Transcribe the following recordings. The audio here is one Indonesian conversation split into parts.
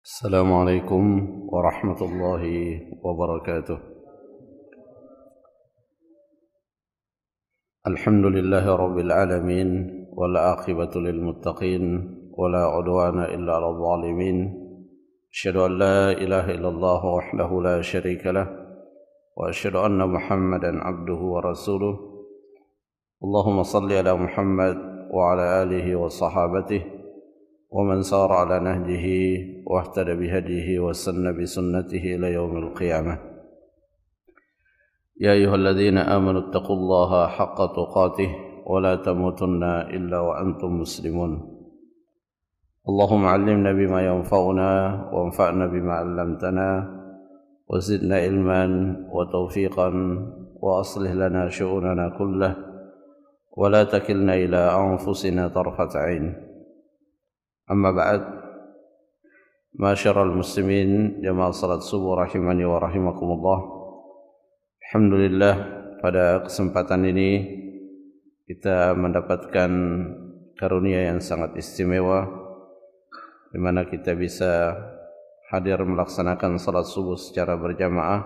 السلام عليكم ورحمة الله وبركاته. الحمد لله رب العالمين والعاقبة للمتقين ولا عدوان إلا على الظالمين. أشهد أن لا إله إلا الله وحده لا شريك له وأشهد أن محمدا عبده ورسوله. اللهم صل على محمد وعلى آله وصحابته ومن سار على نهجه واهتدى بهديه واستنى بسنته إلى يوم القيامة. يا أيها الذين آمنوا اتقوا الله حق تقاته ولا تموتن إلا وأنتم مسلمون. اللهم علمنا بما ينفعنا وانفعنا بما علمتنا وزدنا علما وتوفيقا وأصلح لنا شؤوننا كله ولا تكلنا إلى أنفسنا طرفة عين. Amma ba'd, Masyaral muslimin, jamaah salat subuh rahimani wa rahimakumullah. Alhamdulillah, pada kesempatan ini kita mendapatkan karunia yang sangat istimewa, di mana kita bisa hadir melaksanakan salat subuh secara berjamaah,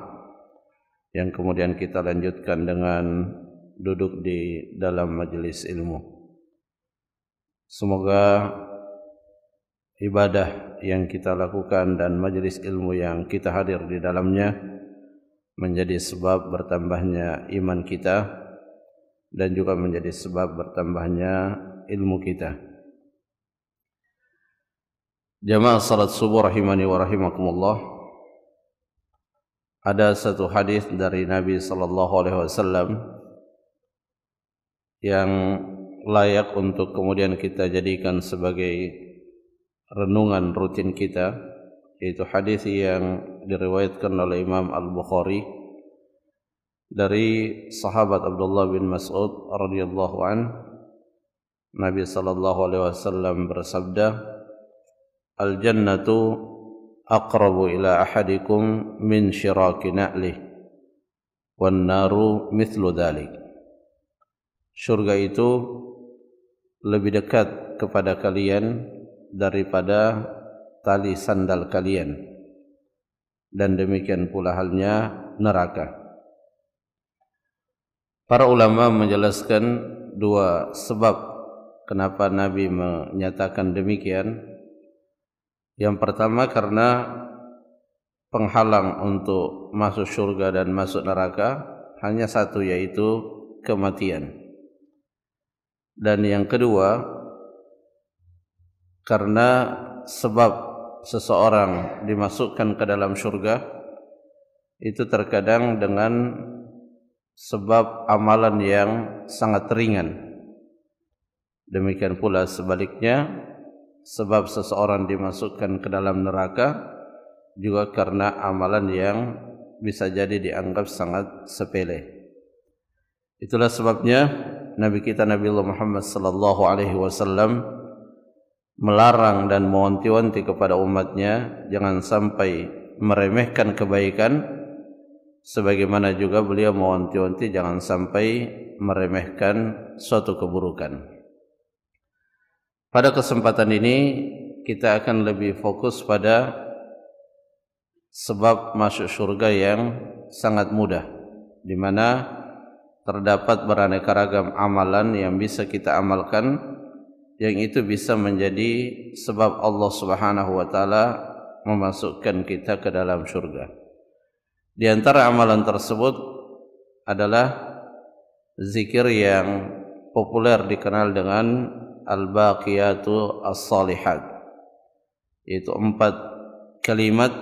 yang kemudian kita lanjutkan dengan duduk di dalam majelis ilmu. Semoga ibadah yang kita lakukan dan majelis ilmu yang kita hadir di dalamnya menjadi sebab bertambahnya iman kita dan juga menjadi sebab bertambahnya ilmu kita. Jamaah salat subuh rahimani wa rahimakumullah, ada satu hadis dari Nabi sallallahu alaihi wasallam yang layak untuk kemudian kita jadikan sebagai renungan rutin kita, yaitu hadis yang diriwayatkan oleh Imam Al-Bukhari dari sahabat Abdullah bin Mas'ud radhiyallahu an. Nabi sallallahu alaihi wasallam bersabda, "Al-jannatu aqrabu ila ahadikum min syiraki na'lih, wan naru mithlu dhalik." Surga itu lebih dekat kepada kalian daripada tali sandal kalian, dan demikian pula halnya neraka. Para ulama menjelaskan dua sebab kenapa Nabi menyatakan demikian. Yang pertama, karena penghalang untuk masuk surga dan masuk neraka hanya satu, yaitu kematian. Dan yang kedua, karena sebab seseorang dimasukkan ke dalam surga itu terkadang dengan sebab amalan yang sangat ringan. Demikian pula sebaliknya, sebab seseorang dimasukkan ke dalam neraka juga karena amalan yang bisa jadi dianggap sangat sepele. Itulah sebabnya Nabi kita Nabi Muhammad sallallahu alaihi wasallam melarang dan mewanti-wanti kepada umatnya jangan sampai meremehkan kebaikan, sebagaimana juga beliau mewanti-wanti jangan sampai meremehkan suatu keburukan. Pada kesempatan ini kita akan lebih fokus pada sebab masuk surga yang sangat mudah, di mana terdapat beraneka ragam amalan yang bisa kita amalkan, yang itu bisa menjadi sebab Allah Subhanahu wa taala memasukkan kita ke dalam surga. Di antara amalan tersebut adalah zikir yang populer dikenal dengan al-baqiyatu as-salihat, yaitu 4 kalimat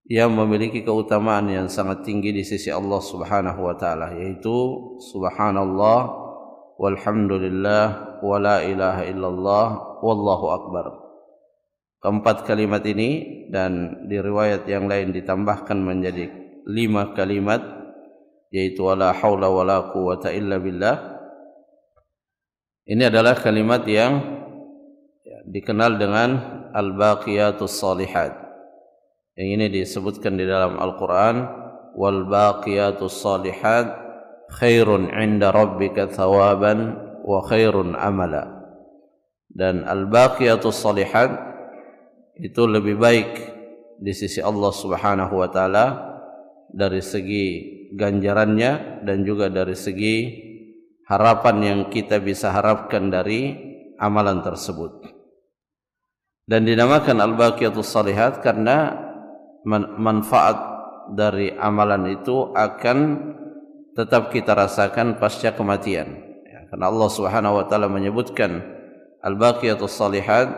yang memiliki keutamaan yang sangat tinggi di sisi Allah Subhanahu wa taala, yaitu subhanallah walhamdulillah wa la ilaha illallah wallahu akbar. Keempat kalimat ini, dan di riwayat yang lain ditambahkan menjadi 5 kalimat, yaitu wala haula wala quwata illa billah. Ini adalah kalimat yang dikenal dengan al-baqiyatus salihat. Yang ini disebutkan di dalam Al-Quran, wal baqiyatus salihat khairun 'inda rabbika thawaban wa khairun amala. Dan al-baqiyatus salihat itu lebih baik di sisi Allah Subhanahu wa taala dari segi ganjarannya dan juga dari segi harapan yang kita bisa harapkan dari amalan tersebut. Dan dinamakan al-baqiyatus shalihat karena manfaat dari amalan itu akan tetap kita rasakan pasca kematian. Karena Allah Subhanahu wa taala menyebutkan al-baqiyatus shalihat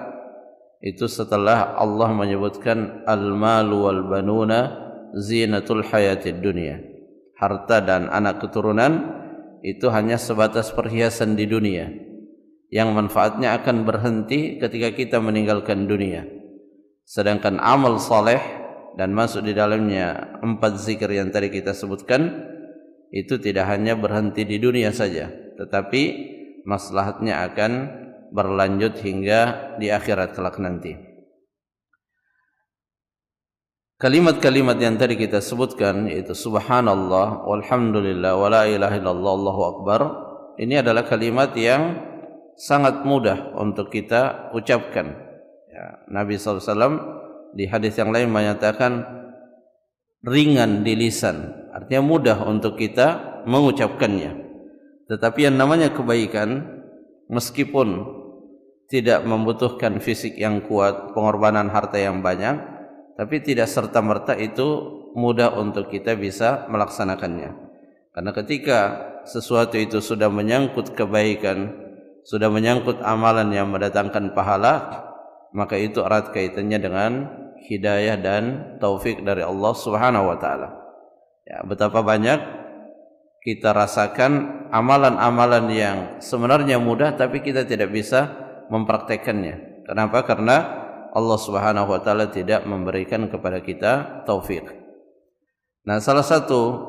itu setelah Allah menyebutkan al-malu wal banuna zinatul hayatid dunya. Harta dan anak keturunan itu hanya sebatas perhiasan di dunia yang manfaatnya akan berhenti ketika kita meninggalkan dunia. Sedangkan amal saleh dan masuk di dalamnya 4 zikir yang tadi kita sebutkan itu tidak hanya berhenti di dunia saja, tetapi maslahatnya akan berlanjut hingga di akhirat kelak nanti. Kalimat-kalimat yang tadi kita sebutkan yaitu subhanallah walhamdulillah wala ilaha illallah allahu akbar, ini adalah kalimat yang sangat mudah untuk kita ucapkan. Nabi SAW di hadis yang lain menyatakan ringan di lisan, artinya mudah untuk kita mengucapkannya. Tetapi yang namanya kebaikan, meskipun tidak membutuhkan fisik yang kuat, pengorbanan harta yang banyak, tapi tidak serta-merta itu mudah untuk kita bisa melaksanakannya. Karena ketika sesuatu itu sudah menyangkut kebaikan, sudah menyangkut amalan yang mendatangkan pahala, maka itu erat kaitannya dengan hidayah dan taufik dari Allah Subhanahu wa taala. Ya, betapa banyak kita rasakan amalan-amalan yang sebenarnya mudah tapi kita tidak bisa mempraktekannya. Kenapa? Karena Allah Subhanahu wa taala tidak memberikan kepada kita taufik. Nah, salah satu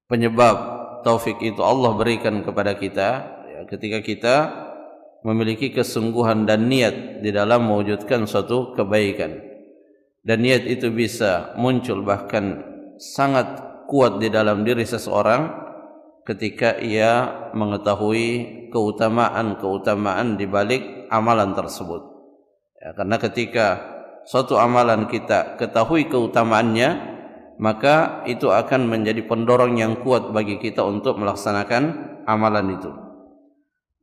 penyebab taufik itu Allah berikan kepada kita ya, ketika kita memiliki kesungguhan dan niat di dalam mewujudkan suatu kebaikan. Dan niat itu bisa muncul bahkan sangat kuat di dalam diri seseorang ketika ia mengetahui keutamaan-keutamaan di balik amalan tersebut. Ya, karena ketika suatu amalan kita ketahui keutamaannya, maka itu akan menjadi pendorong yang kuat bagi kita untuk melaksanakan amalan itu.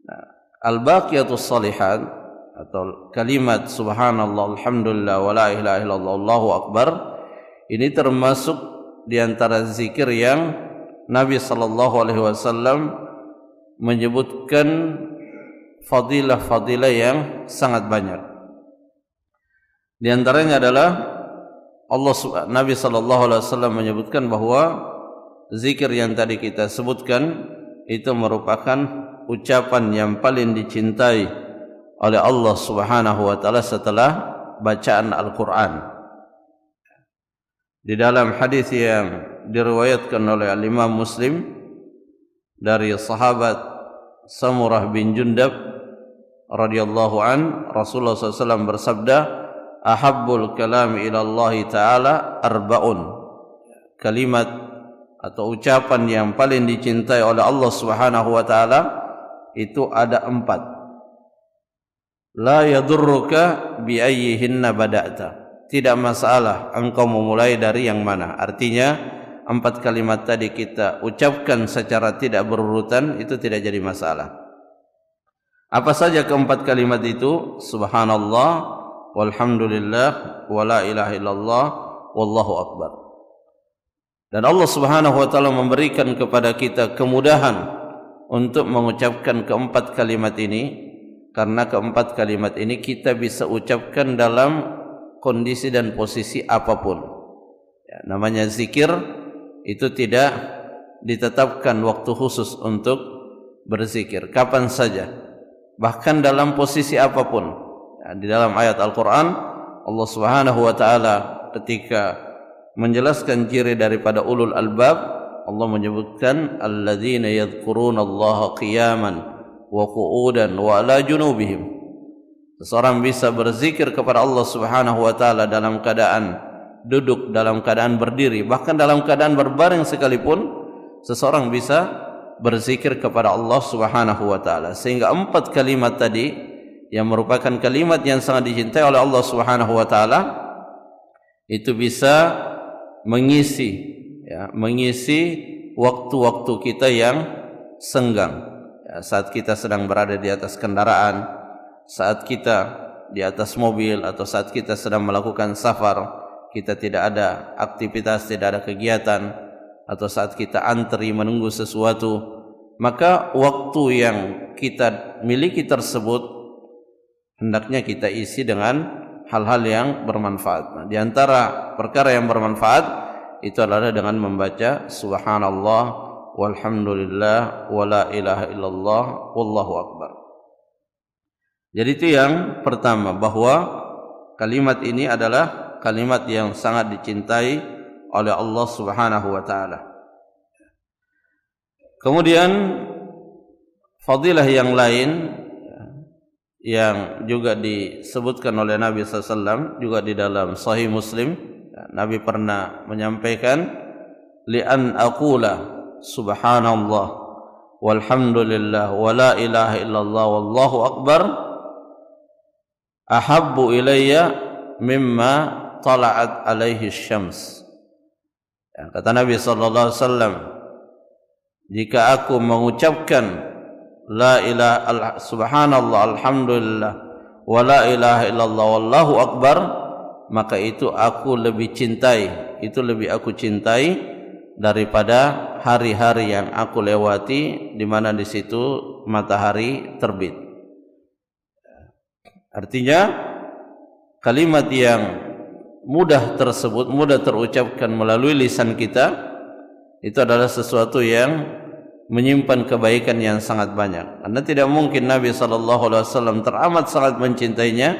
Nah, al-baqiyatus shalihat atau kalimat subhanallah alhamdulillah wala ilaha illallah allahu akbar, ini termasuk di antara zikir yang Nabi sallallahu alaihi wasallam menyebutkan fadilah-fadilah yang sangat banyak. Di antaranya adalah Nabi sallallahu alaihi wasallam menyebutkan bahwa zikir yang tadi kita sebutkan itu merupakan ucapan yang paling dicintai oleh Allah Subhanahu wa taala setelah bacaan Al-Qur'an. Di dalam hadis yang diriwayatkan oleh Imam Muslim dari sahabat Samurah bin Jundab radhiyallahu an, Rasulullah SAW bersabda, ahabbul kalami ila Allah taala arba'un. Kalimat atau ucapan yang paling dicintai oleh Allah Subhanahu wa taala itu ada 4. La yadurruka bi ayyihinna bada'ta. Tidak masalah engkau memulai dari yang mana. Artinya 4 kalimat tadi kita ucapkan secara tidak berurutan, itu tidak jadi masalah. Apa saja keempat kalimat itu? Subhanallah walhamdulillah wala ilaha illallah wallahu akbar. Dan Allah Subhanahu wa taala memberikan kepada kita kemudahan untuk mengucapkan keempat kalimat ini, karena keempat kalimat ini kita bisa ucapkan dalam kondisi dan posisi apapun. Ya, namanya zikir itu tidak ditetapkan waktu khusus untuk berzikir, kapan saja, bahkan dalam posisi apapun. Ya, di dalam ayat Al-Quran Allah Subhanahu wa taala ketika menjelaskan ciri daripada ulul albab, Allah menyebutkan alladzina yadhkurunallaha qiyaman wa qu'udan wa ala junubihim. Seseorang bisa berzikir kepada Allah Subhanahu wa taala dalam keadaan duduk, dalam keadaan berdiri, bahkan dalam keadaan berbaring sekalipun seseorang bisa berzikir kepada Allah Subhanahu wa taala. Sehingga 4 kalimat tadi yang merupakan kalimat yang sangat dicintai oleh Allah Subhanahu wa taala, itu bisa mengisi waktu-waktu kita yang senggang. Saat kita sedang berada di atas kendaraan, saat kita di atas mobil, atau saat kita sedang melakukan safar, kita tidak ada aktivitas, tidak ada kegiatan, atau saat kita antri menunggu sesuatu, maka waktu yang kita miliki tersebut hendaknya kita isi dengan hal-hal yang bermanfaat. Nah, di antara perkara yang bermanfaat itu adalah dengan membaca subhanallah walhamdulillah wala ilaha illallah wallahu akbar. Jadi itu yang pertama, bahwa kalimat ini adalah kalimat yang sangat dicintai oleh Allah Subhanahu wa taala. Kemudian fadilah yang lain yang juga disebutkan oleh Nabi SAW juga di dalam Sahih Muslim, Nabi pernah menyampaikan, li'an aqula subhanallah walhamdulillah wa la ilaha illallah wallahu akbar ahabbu ilayya mimma tala'at alaihi syams. Kata Nabi SAW, jika aku mengucapkan la ilaha subhanallah alhamdulillah wa la ilaha illallah wallahu akbar, maka itu aku lebih cintai, daripada hari-hari yang aku lewati di mana di situ matahari terbit. Artinya kalimat yang mudah tersebut, mudah terucapkan melalui lisan kita, itu adalah sesuatu yang menyimpan kebaikan yang sangat banyak. Karena tidak mungkin Nabi SAW teramat sangat mencintainya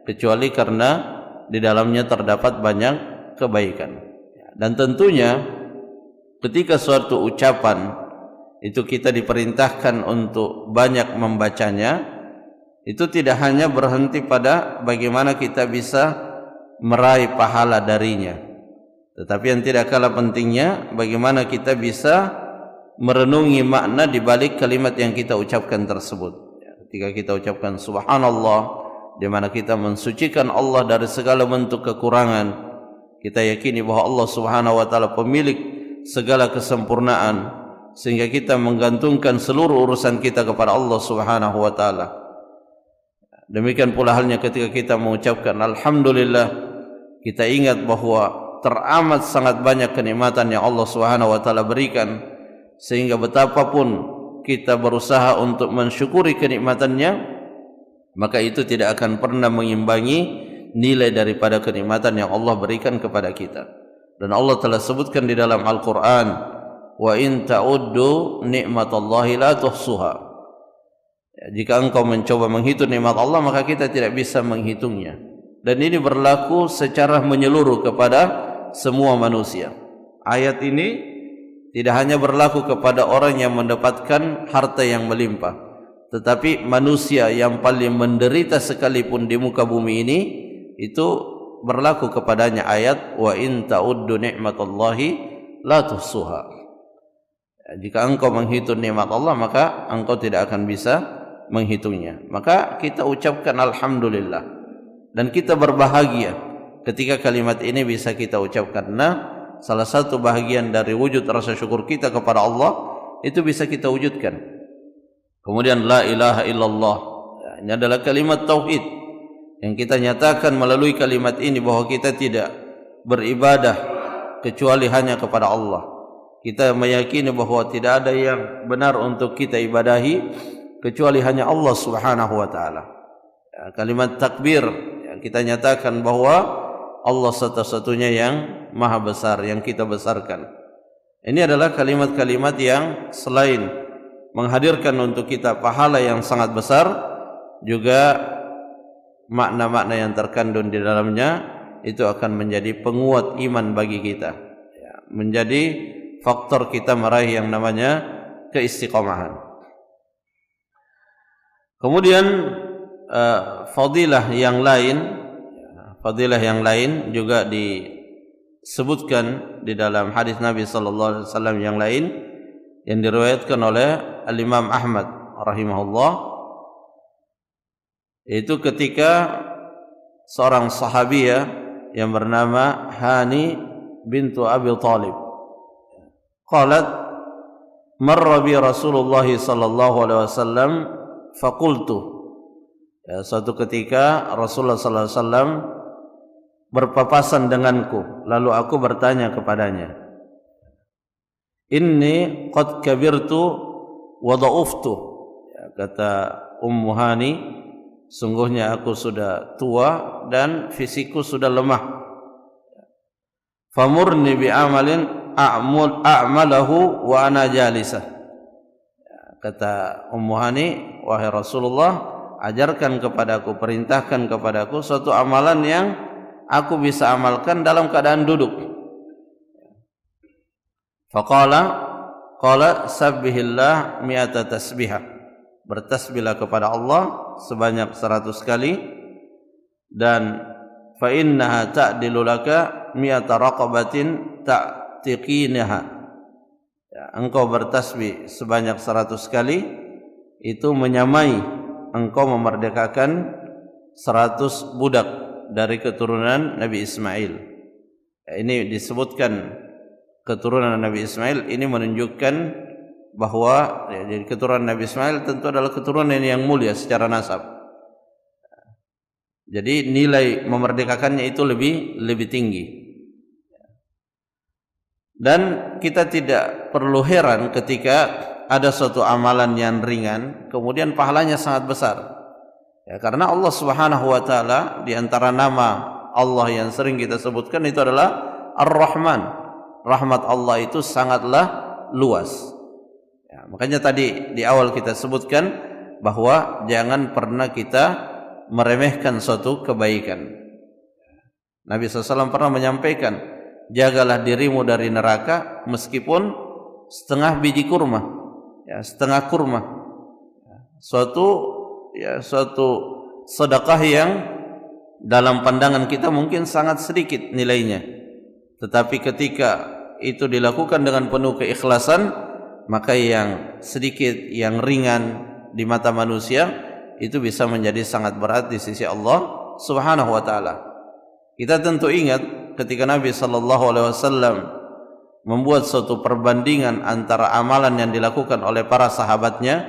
kecuali karena di dalamnya terdapat banyak kebaikan. Dan tentunya ketika suatu ucapan itu kita diperintahkan untuk banyak membacanya, itu tidak hanya berhenti pada bagaimana kita bisa meraih pahala darinya, tetapi yang tidak kalah pentingnya bagaimana kita bisa merenungi makna di balik kalimat yang kita ucapkan tersebut. Ketika kita ucapkan subhanallah, di mana kita mensucikan Allah dari segala bentuk kekurangan, kita yakini bahwa Allah Subhanahu wa taala pemilik segala kesempurnaan, sehingga kita menggantungkan seluruh urusan kita kepada Allah Subhanahu wa taala. Demikian pula halnya ketika kita mengucapkan alhamdulillah, kita ingat bahwa teramat sangat banyak kenikmatan yang Allah Subhanahu wa taala berikan, sehingga betapapun kita berusaha untuk mensyukuri kenikmatannya, maka itu tidak akan pernah mengimbangi nilai daripada kenikmatan yang Allah berikan kepada kita. Dan Allah telah sebutkan di dalam Al-Quran, wa in ta'uddu ni'matallahi la tuhsuha. Jika engkau mencoba menghitung nikmat Allah, maka kita tidak bisa menghitungnya. Dan ini berlaku secara menyeluruh kepada semua manusia. Ayat ini tidak hanya berlaku kepada orang yang mendapatkan harta yang melimpah, tetapi manusia yang paling menderita sekalipun di muka bumi ini, itu berlaku kepadanya ayat wa in ta'uddu ni'matallahi la tuhsuha. Jika engkau menghitung nikmat Allah, maka engkau tidak akan bisa menghitungnya. Maka kita ucapkan alhamdulillah, dan kita berbahagia ketika kalimat ini bisa kita ucapkan. Nah, salah satu bahagian dari wujud rasa syukur kita kepada Allah itu bisa kita wujudkan. Kemudian la ilaha illallah, ini adalah kalimat tauhid yang kita nyatakan melalui kalimat ini bahwa kita tidak beribadah kecuali hanya kepada Allah. Kita meyakini bahwa tidak ada yang benar untuk kita ibadahi kecuali hanya Allah Subhanahu wa taala. Kalimat takbir, kita nyatakan bahwa Allah satu-satunya yang maha besar, yang kita besarkan. Ini adalah kalimat-kalimat yang selain menghadirkan untuk kita pahala yang sangat besar, juga makna-makna yang terkandung di dalamnya itu akan menjadi penguat iman bagi kita, menjadi faktor kita meraih yang namanya keistiqomahan. Kemudian fadilah yang lain juga disebutkan di dalam hadis Nabi sallallahu alaihi wasallam yang lain yang diriwayatkan oleh Al-Imam Ahmad rahimahullah, Itu ketika seorang sahabiyah yang bernama Hani bintu Abi Thalib qalat marra bi Rasulullah sallallahu alaihi wasallam faqultu, ya, suatu ketika Rasulullah sallallahu alaihi wasallam berpapasan denganku, lalu aku bertanya kepadanya, inni qad kabirtu wa dha'uftu, ya, kata Ummu Hani, sungguhnya aku sudah tua dan fisikku sudah lemah. Famurni bi amalin a'malahu wa ana jalisah. Kata Ummu Hani, wahai Rasulullah, ajarkan kepadaku, perintahkan kepadaku suatu amalan yang aku bisa amalkan dalam keadaan duduk. Qala sabbihillah mi'ata tasbihah. Bertasbihlah kepada Allah sebanyak 100 kali, dan fa innaha ta'dilu laka mi'ata raqabatin ta'tiqinaha. Ya, engkau bertasbih sebanyak 100 kali itu menyamai engkau memerdekakan 100 budak dari keturunan Nabi Ismail. Ya, ini disebutkan keturunan Nabi Ismail, ini menunjukkan bahwa ya, keturunan Nabi Ismail tentu adalah keturunan yang mulia secara nasab. Jadi nilai memerdekakannya itu lebih tinggi. Dan kita tidak perlu heran ketika ada suatu amalan yang ringan kemudian pahalanya sangat besar. Ya, karena Allah Subhanahu wa taala, di antara nama Allah yang sering kita sebutkan itu adalah Ar-Rahman. Rahmat Allah itu sangatlah luas. Ya, makanya tadi di awal kita sebutkan bahwa jangan pernah kita meremehkan suatu kebaikan. Nabi SAW pernah menyampaikan, jagalah dirimu dari neraka meskipun setengah biji kurma, ya, setengah kurma. Suatu sedekah yang dalam pandangan kita mungkin sangat sedikit nilainya, tetapi ketika itu dilakukan dengan penuh keikhlasan, maka yang sedikit, yang ringan di mata manusia itu bisa menjadi sangat berat di sisi Allah Subhanahu wa taala. Kita tentu ingat ketika Nabi sallallahu alaihi wasallam membuat suatu perbandingan antara amalan yang dilakukan oleh para sahabatnya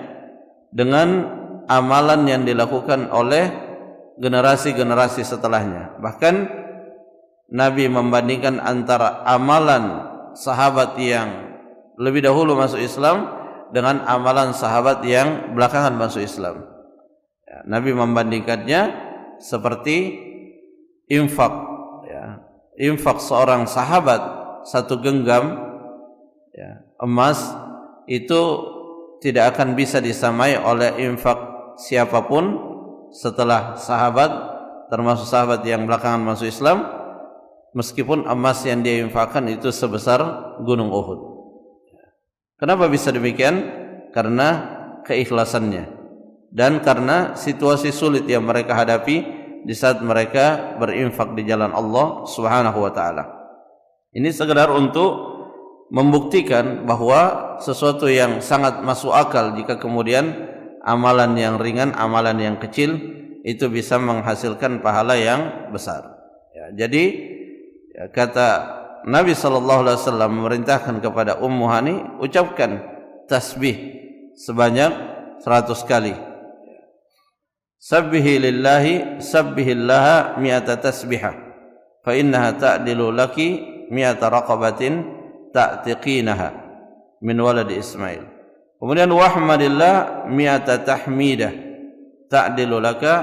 dengan amalan yang dilakukan oleh generasi-generasi setelahnya. Bahkan Nabi membandingkan antara amalan sahabat yang lebih dahulu masuk Islam dengan amalan sahabat yang belakangan masuk Islam. Ya, Nabi membandingkannya seperti infak, ya, infak seorang sahabat satu genggam, ya, emas itu tidak akan bisa disamai oleh infak siapapun setelah sahabat, termasuk sahabat yang belakangan masuk Islam, meskipun emas yang dia infakkan itu sebesar gunung Uhud. Kenapa bisa demikian? Karena keikhlasannya dan karena situasi sulit yang mereka hadapi di saat mereka berinfak di jalan Allah Subhanahu wa taala. Ini sekedar untuk membuktikan bahwa sesuatu yang sangat masuk akal jika kemudian amalan yang ringan, amalan yang kecil itu bisa menghasilkan pahala yang besar. Ya, jadi ya, kata Nabi sallallahu alaihi wasallam memerintahkan kepada Ummu Hani, ucapkan tasbih sebanyak 100 kali. Sabbihi lillahi sabbihillaha mi'ata tasbihah fa innaha ta'dilu laki mi'ata raqabatin ta'tiqinaha min waladi Ismail. Kemudian wahmadillah mi'ata tahmidah ta'dilu laka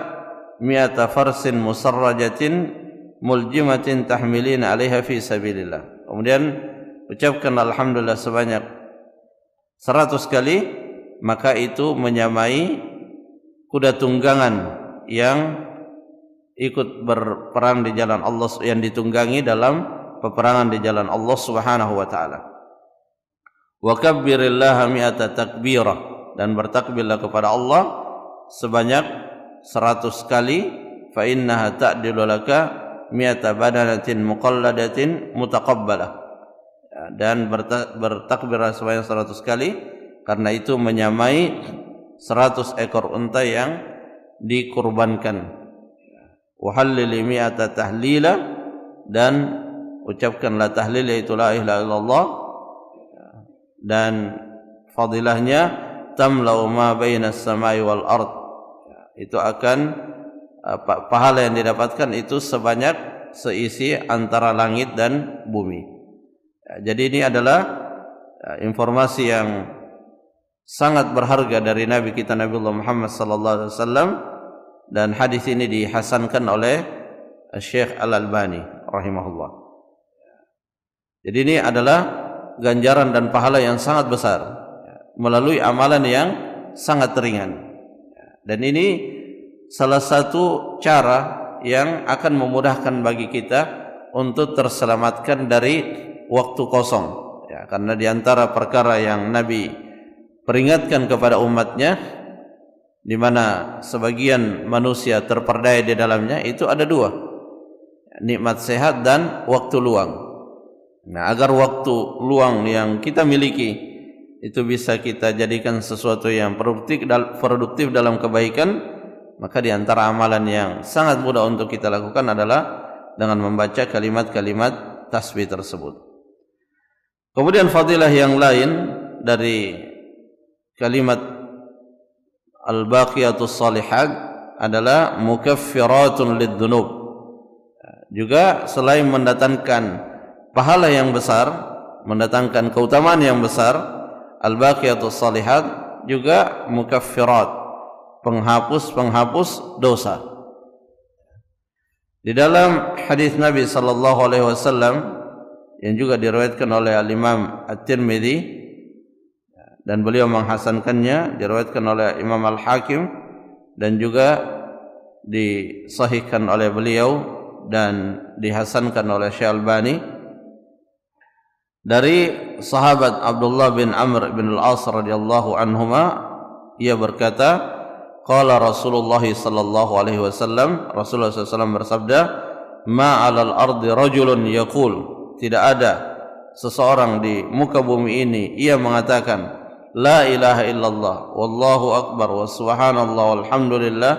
mi'ata farsin musarrajatin muljimatin tahmilina 'alaiha fi sabilillah. Kemudian ucapkan alhamdulillah sebanyak 100 kali, maka itu menyamai kuda tunggangan yang ikut berperang di jalan Allah, yang ditunggangi dalam peperangan di jalan Allah Subhanahu wa taala. Wa kabbirillaha mi'ata takbirah, dan bertakbirlah kepada Allah sebanyak 100 kali, fa innaha ta'dilu laka mi'ata badanatin muqalladatin mutaqabbalah. Dan bertakbirlah sebanyak 100 kali karena itu menyamai 100 ekor unta yang dikurbankan. Wa hallili mi'ata tahlila, dan ucapkan la tahlil yaitu la ilaha illallah, dan fadilahnya tamlau ma bainas samai wal ard, itu akan pahala yang didapatkan itu sebanyak seisi antara langit dan bumi. Jadi ini adalah informasi yang sangat berharga dari Nabi kita Nabiullah Muhammad sallallahu alaihi wasallam, dan hadis ini dihasankan oleh Syekh Al-Albani rahimahullah. Jadi ini adalah ganjaran dan pahala yang sangat besar melalui amalan yang sangat ringan. Dan ini salah satu cara yang akan memudahkan bagi kita untuk terselamatkan dari waktu kosong. Ya, karena di antara perkara yang Nabi peringatkan kepada umatnya, di mana sebagian manusia terperdaya di dalamnya, itu ada dua, nikmat sehat dan waktu luang. Nah, agar waktu luang yang kita miliki itu bisa kita jadikan sesuatu yang produktif dalam kebaikan, maka di antara amalan yang sangat mudah untuk kita lakukan adalah dengan membaca kalimat-kalimat tasbih tersebut. Kemudian fadilah yang lain dari kalimat al-baqiyatus salihat adalah mukaffiratun lid-dzunub. Juga selain mendatangkan pahala yang besar, mendatangkan keutamaan yang besar, al-baqiyatus salihat juga mukaffirat, penghapus dosa. Di dalam hadis Nabi sallallahu alaihi wasallam yang juga diriwayatkan oleh Al-Imam At-Tirmidzi dan beliau menghasankannya, diriwayatkan oleh Imam Al-Hakim dan juga disahihkan oleh beliau dan dihasankan oleh Syekh Albani, dari sahabat Abdullah bin Amr bin Al-As radhiyallahu anhuma, ia berkata, qala Rasulullah sallallahu alaihi wasallam, Rasulullah SAW bersabda, ma 'alal ardi rajulun yaqul, tidak ada seseorang di muka bumi ini ia mengatakan la ilaha illallah wallahu akbar wa subhanallah walhamdulillah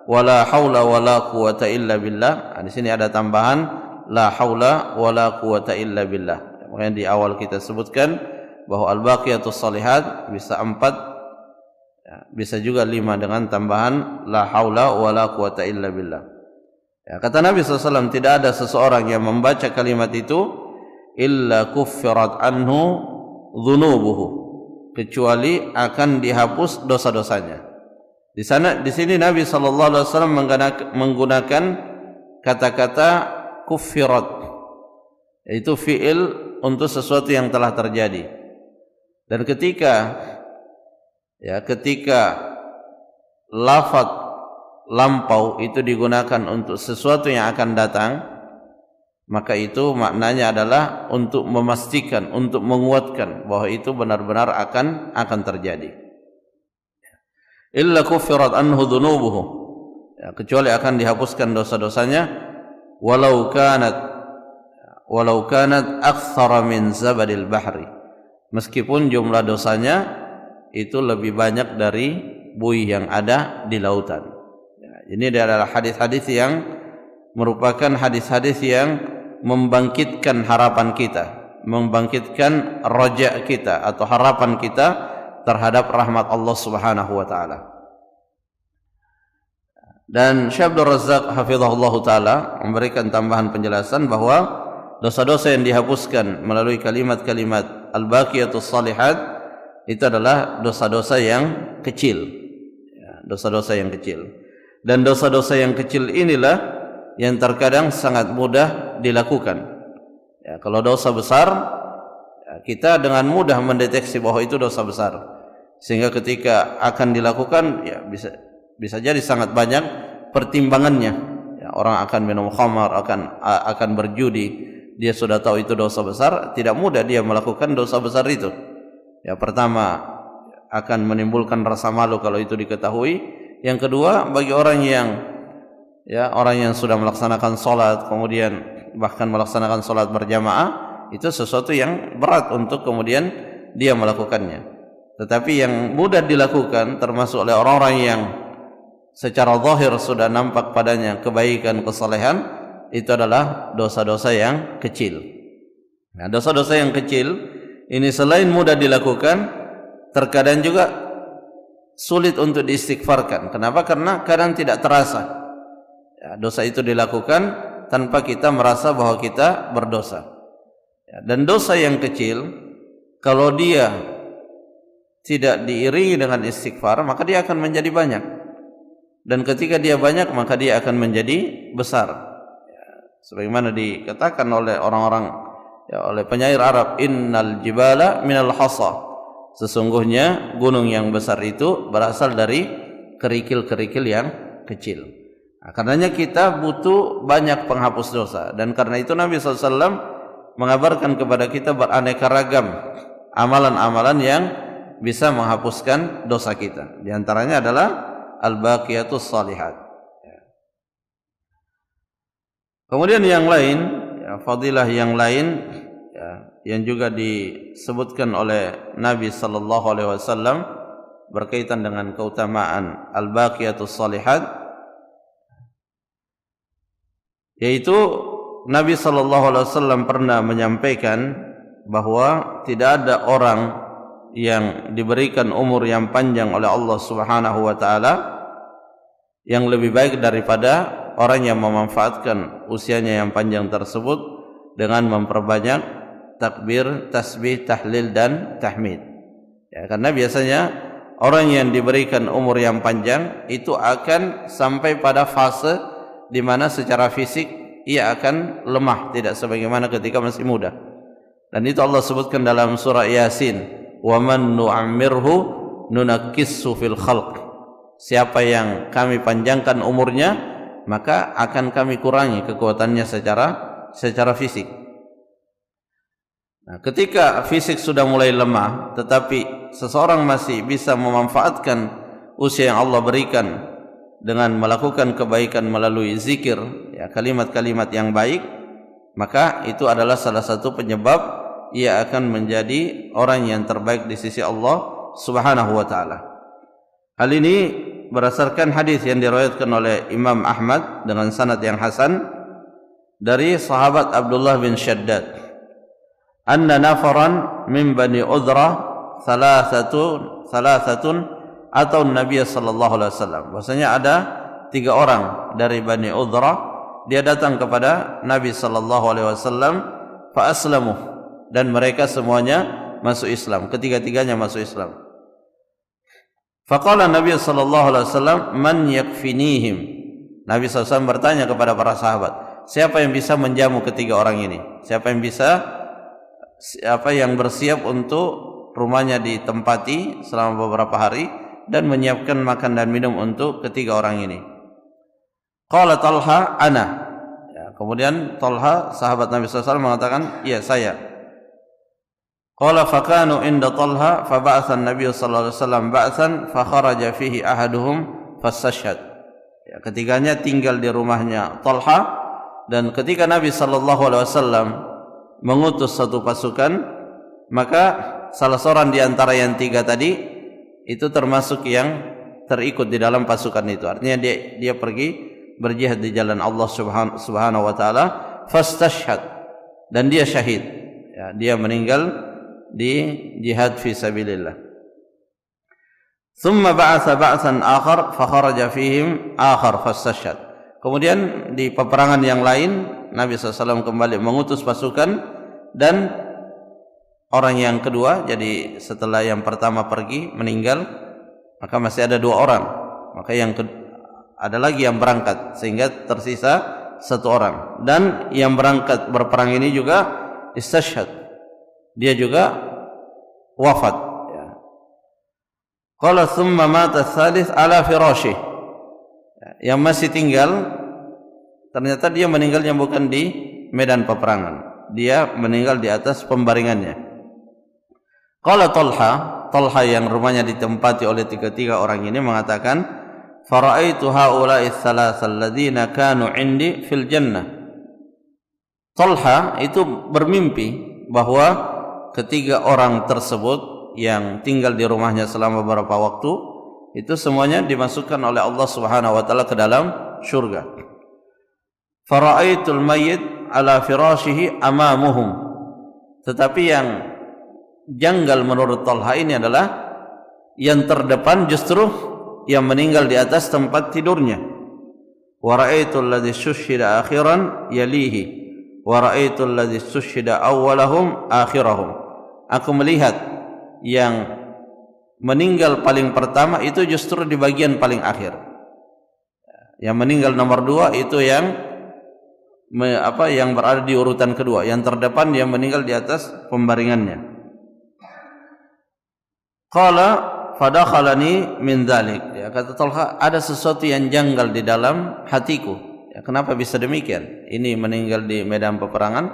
wala haula wala quwata illa billah. Di sini ada tambahan la haula wala quwata illa billah. Makanya di awal kita sebutkan bahwa al-baqiyatus salihat bisa 4, bisa juga 5 dengan tambahan la haula wala quwata illa billah. Ya, kata Nabi SAW, tidak ada seseorang yang membaca kalimat itu illa kuffirat anhu dzunubuhu, kecuali akan dihapus dosa-dosanya. Di sini Nabi SAW menggunakan kata-kata kuffirat, yaitu fi'il untuk sesuatu yang telah terjadi. Dan ketika lafaz lampau itu digunakan untuk sesuatu yang akan datang, maka itu maknanya adalah untuk memastikan, untuk menguatkan bahwa itu benar-benar akan terjadi. Illa kuffirat anhu dzunubuhu, kecuali akan dihapuskan dosa-dosanya, walau kanat aktsara min zabadil bahri, meskipun jumlah dosanya itu lebih banyak dari buih yang ada di lautan. Ini adalah hadis-hadis yang merupakan hadis-hadis yang membangkitkan harapan kita, membangkitkan raja kita atau harapan kita terhadap rahmat Allah Subhanahu wa taala. Dan Syekh Abdul Razzaq hafizahullah taala memberikan tambahan penjelasan bahwa dosa-dosa yang dihapuskan melalui kalimat-kalimat al-baqiyatus salihat itu adalah dosa-dosa yang kecil, dosa-dosa yang kecil. Dan dosa-dosa yang kecil inilah yang terkadang sangat mudah dilakukan. Ya, kalau dosa besar, kita dengan mudah mendeteksi bahwa itu dosa besar, sehingga ketika akan dilakukan, ya bisa jadi sangat banyak pertimbangannya. Ya, orang akan minum khamar, akan berjudi, dia sudah tahu itu dosa besar, tidak mudah dia melakukan dosa besar itu. Ya, pertama akan menimbulkan rasa malu kalau itu diketahui. Yang kedua, bagi orang yang sudah melaksanakan sholat, kemudian bahkan melaksanakan sholat berjamaah, itu sesuatu yang berat untuk kemudian dia melakukannya. Tetapi yang mudah dilakukan termasuk oleh orang-orang yang secara zahir sudah nampak padanya kebaikan, kesalehan, itu adalah dosa-dosa yang kecil. Nah, dosa-dosa yang kecil ini selain mudah dilakukan, terkadang juga sulit untuk diistighfarkan. Kenapa? Karena kadang tidak terasa. Ya, dosa itu dilakukan tanpa kita merasa bahwa kita berdosa. Ya, dan dosa yang kecil, kalau dia tidak diiringi dengan istighfar, maka dia akan menjadi banyak. Dan ketika dia banyak, maka dia akan menjadi besar. Ya, sebagaimana dikatakan oleh orang-orang, ya, oleh penyair Arab, innal jibala minal hasa. Sesungguhnya gunung yang besar itu berasal dari kerikil-kerikil yang kecil. Nah, karenanya kita butuh banyak penghapus dosa. Dan karena itu Nabi SAW mengabarkan kepada kita beraneka ragam amalan-amalan yang bisa menghapuskan dosa kita. Di antaranya adalah al-baqiyatus shalihat. Kemudian yang lain, ya, fadilah yang lain, ya, yang juga disebutkan oleh Nabi sallallahu alaihi wasallam berkaitan dengan keutamaan al-baqiyatus shalihat, yaitu Nabi sallallahu alaihi wasallam pernah menyampaikan bahwa tidak ada orang yang diberikan umur yang panjang oleh Allah Subhanahu wa taala yang lebih baik daripada orang yang memanfaatkan usianya yang panjang tersebut dengan memperbanyak takbir, tasbih, tahlil dan tahmid. Ya, karena biasanya orang yang diberikan umur yang panjang itu akan sampai pada fase di mana secara fisik ia akan lemah, tidak sebagaimana ketika masih muda. Dan itu Allah sebutkan dalam surah Yasin, wa man nu'ammirhu nunakkishu fil khalq. Siapa yang kami panjangkan umurnya, maka akan kami kurangi kekuatannya secara fisik. Nah, ketika fisik sudah mulai lemah, tetapi seseorang masih bisa memanfaatkan usia yang Allah berikan dengan melakukan kebaikan melalui zikir, ya, kalimat-kalimat yang baik, maka itu adalah salah satu penyebab ia akan menjadi orang yang terbaik di sisi Allah Subhanahu wa taala. Hal ini berdasarkan hadis yang diriwayatkan oleh Imam Ahmad dengan sanad yang hasan dari sahabat Abdullah bin Shaddad, anna nafaran min bani Udra thalathatun atau Nabi sallallahu alaihi wasallam. Bahwasanya ada 3 orang dari Bani Udra, dia datang kepada Nabi sallallahu alaihi wasallam, fa aslamu, dan mereka semuanya masuk Islam, ketiga-tiganya masuk Islam. Faqala Nabi sallallahu alaihi wasallam, man yakfinihim. Nabi SAW bertanya kepada para sahabat, siapa yang bisa menjamu ketiga orang ini? Siapa yang bersiap untuk rumahnya ditempati selama beberapa hari dan menyiapkan makan dan minum untuk ketiga orang ini? Qala Talha, ana. Ya, kemudian Talha, sahabat Nabi SAW, mengatakan, iya, saya. Qala fakanu inda Talha fa ba'atha an-nabiy sallallahu alaihi wasallam ba'than fa kharaja fihi ahaduhum fastashhad. Ya, ketiganya tinggal di rumahnya Talha, dan ketika Nabi sallallahu alaihi wasallam mengutus satu pasukan, maka salah seorang di antara yang 3 tadi itu termasuk yang terikut di dalam pasukan itu. Artinya dia pergi berjihad di jalan Allah Subhanahu wa taala, fastashhad, dan dia syahid. Ya, dia meninggal di jihad fi sabilillah. Thumma ba'atha ba'than akhar fa kharaja fihim akhar fastashhad. Kemudian di peperangan yang lain Nabi SAW kembali mengutus pasukan, dan orang yang kedua, jadi setelah yang pertama pergi meninggal, maka masih ada 2 orang, maka ada lagi yang berangkat sehingga tersisa 1 orang, dan yang berangkat berperang ini juga istashhad, dia juga wafat. Ya. Qala thumma mata tsalits ala firasyih. Yang masih tinggal, ternyata dia meninggalnya bukan di medan peperangan, dia meninggal di atas pembaringannya. Qala Talha yang rumahnya ditempati oleh 3 orang ini mengatakan, fara'aitu haula'i tsalatsal ladzina kanu 'indi fil jannah. Talha itu bermimpi bahwa 3 orang tersebut yang tinggal di rumahnya selama beberapa waktu itu semuanya dimasukkan oleh Allah Subhanahu wa taala ke dalam surga. Fara'aitul mayyit ala firashihi amamuhum. Tetapi yang janggal menurut Talha ini adalah yang terdepan justru yang meninggal di atas tempat tidurnya. Wa ra'aitul ladzi syuhida akhiran yalihi wa ra'aitul ladzi syuhida awwalahum akhirahum. Aku melihat yang meninggal paling pertama itu justru di bagian paling akhir. Yang meninggal nomor 2 itu yang berada di urutan kedua. Yang terdepan yang meninggal di atas pembaringannya. Qala fadakhalani min dzalik. Ya, kata Talha, ada sesuatu yang janggal di dalam hatiku. Ya, kenapa bisa demikian? Ini meninggal di medan peperangan,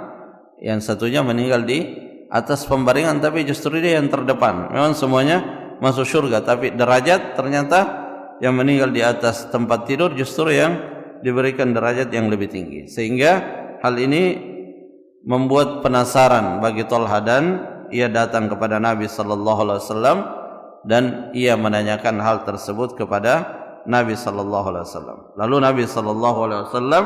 yang satunya meninggal di atas pembaringan, tapi justru dia yang terdepan. Memang semuanya masuk surga, tapi derajat ternyata yang meninggal di atas tempat tidur justru yang diberikan derajat yang lebih tinggi. Sehingga hal ini membuat penasaran bagi Talha, dan ia datang kepada Nabi sallallahu alaihi wasallam dan ia menanyakan hal tersebut kepada Nabi sallallahu alaihi wasallam. Lalu Nabi sallallahu alaihi wasallam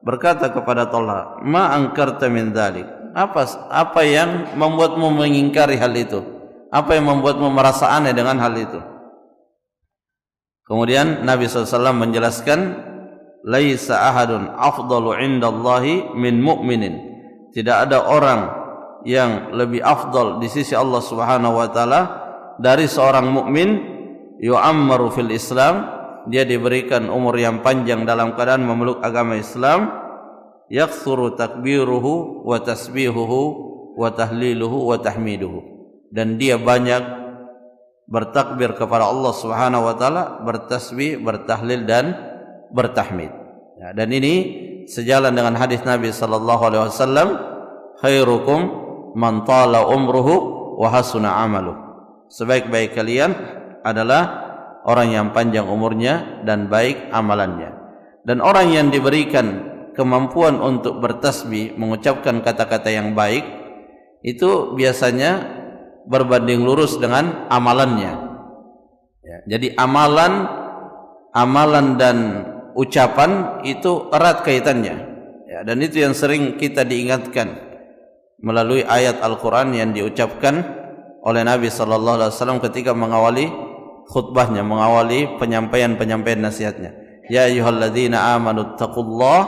berkata kepada Talha, "Ma angkarta min dzalik?" Apa yang membuatmu mengingkari hal itu? Apa yang membuatmu merasa aneh dengan hal itu? Kemudian Nabi SAW menjelaskan, "Laisa ahadun afdalu indallahi min mu'minin." Tidak ada orang yang lebih afdal di sisi Allah Subhanahu wa taala dari seorang mukmin, yu'ammaru fil Islam, dia diberikan umur yang panjang dalam keadaan memeluk agama Islam, yaktsuru takbiruhu wa tasbihuhu wa tahliluhu wa tahmiduhu, dan dia banyak bertakbir kepada Allah Subhanahu wa taala, bertasbih, bertahlil dan bertahmid. Ya, dan ini sejalan dengan hadis Nabi sallallahu alaihi wasallam, khairukum man tala umruhu wa hasuna amaluh. Sebaik-baik kalian adalah orang yang panjang umurnya dan baik amalannya. Dan orang yang diberikan kemampuan untuk bertasbih, mengucapkan kata-kata yang baik, itu biasanya berbanding lurus dengan amalannya. Ya, jadi amalan dan ucapan itu erat kaitannya. Ya, dan itu yang sering kita diingatkan melalui ayat Al-Quran yang diucapkan oleh Nabi sallallahu alaihi wasallam ketika mengawali khutbahnya, mengawali penyampaian nasihatnya. Ya ayyuhalladzina amanu taqullaha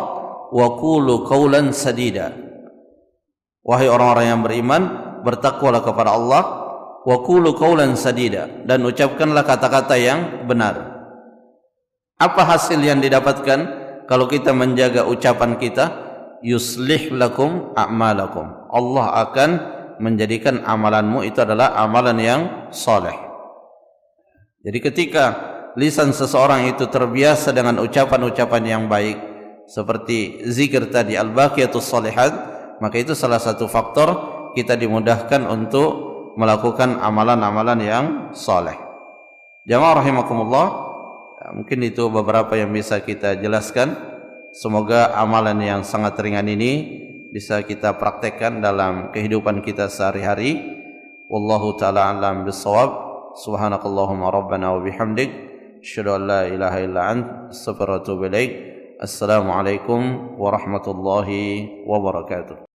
wa qulu qawlan sadida. Wahai orang-orang yang beriman, bertakwalah kepada Allah, wa qulu qawlan sadida, dan ucapkanlah kata-kata yang benar. Apa hasil yang didapatkan kalau kita menjaga ucapan kita? Yuslih lakum a'malakum. Allah akan menjadikan amalanmu itu adalah amalan yang saleh. Jadi ketika lisan seseorang itu terbiasa dengan ucapan-ucapan yang baik, seperti zikir tadi, al-baqiyatus shalihat, maka itu salah satu faktor kita dimudahkan untuk melakukan amalan-amalan yang saleh. Jamaah rahimakumullah, mungkin itu beberapa yang bisa kita jelaskan. Semoga amalan yang sangat ringan ini bisa kita praktekkan dalam kehidupan kita sehari-hari. Wallahu ta'ala a'lam bissawab. Subhanakallahumma rabbana wa bihamdik, asyhadu an la ilaha illa anta, astaghfiruka wa atubu ilaik. Assalamualaikum warahmatullahi wabarakatuh.